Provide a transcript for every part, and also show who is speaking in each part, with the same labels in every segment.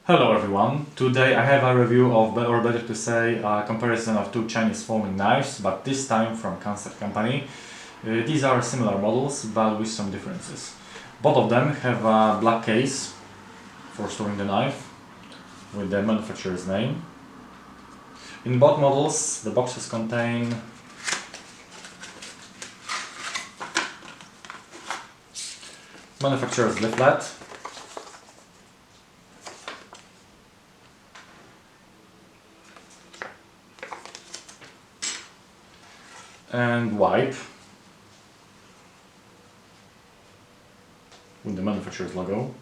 Speaker 1: Hello everyone, today I have a review of, or better to say, a comparison of two Chinese foaming knives, but this time from Kansept company. These are similar models, but with some differences. Both of them have a black case for storing the knife, with the manufacturer's name. In both models, the boxes contain manufacturer's leaflet, and wipe with the manufacturer's logo.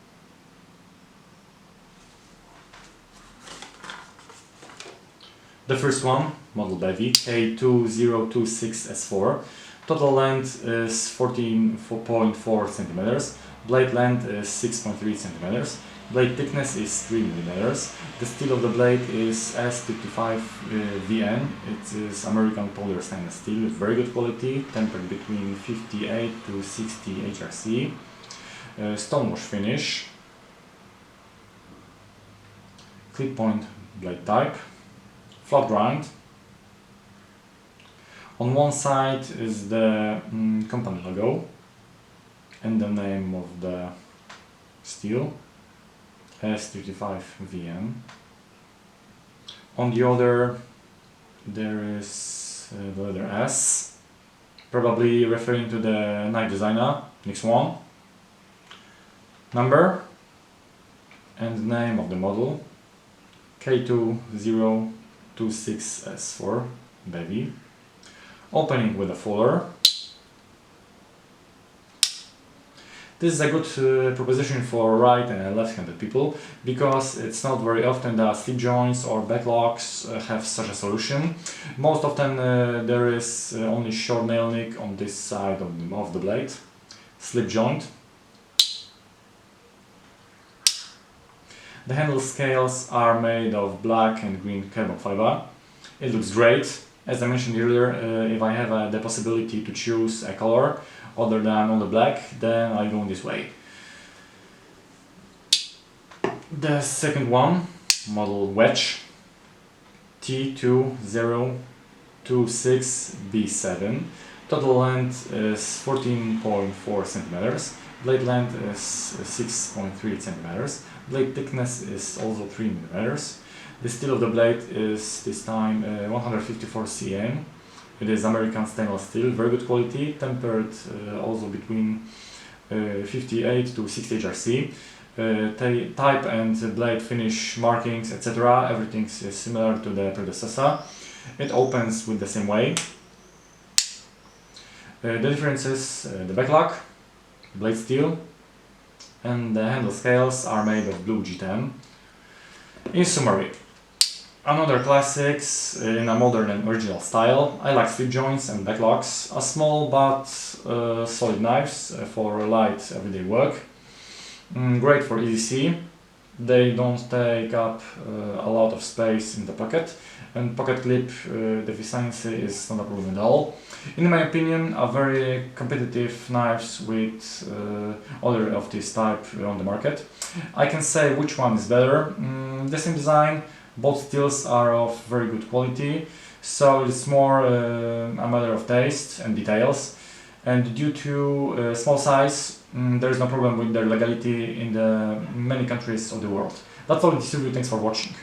Speaker 1: The first one, model Bevy K2026S4. Total length is 14.4 cm, blade length is 6.3 cm, blade thickness is 3 mm. The steel of the blade is S55 VN. It is American polymer stainless steel with very good quality, tempered between 58 to 60 HRC. Stonewash finish, clip point blade type, flat grind. On one side is the company logo and the name of the steel, S35 VN. On the other there is the letter S, probably referring to the knife designer, next one. Number and the name of the model, K2026S4 Bevy. Opening with a fuller. This is a good proposition for right and left-handed people, because it's not very often that slip joints or backlocks have such a solution. Most often there is only short nail nick on this side of the blade, slip joint. The handle scales are made of black and green carbon fiber. It looks great. As I mentioned earlier, if I have the possibility to choose a color other than only black, then I go this way. The second one, model Wedge T2026B7. Total length is 14.4 cm, blade length is 6.3 cm, blade thickness is also 3 mm. The steel of the blade is this time 154 cm. It is American stainless steel, very good quality, tempered also between 58 to 60 HRC. Type and blade finish markings, etc. Everything is similar to the predecessor. It opens with the same way. The difference is the backlock, blade steel, and the handle scales are made of blue G10. In summary, another classics in a modern and original style. I like slip joints and backlocks, a small but solid knives for light everyday work. Great for easy. They don't take up a lot of space in the pocket, and pocket clip deficiency is not a problem at all. In my opinion, a very competitive knives with other of this type on the market. I can say which one is better. The same design, both steels are of very good quality, so it's more a matter of taste and details. And due to small size, there is no problem with their legality in the many countries of the world. That's all in this review, thanks for watching.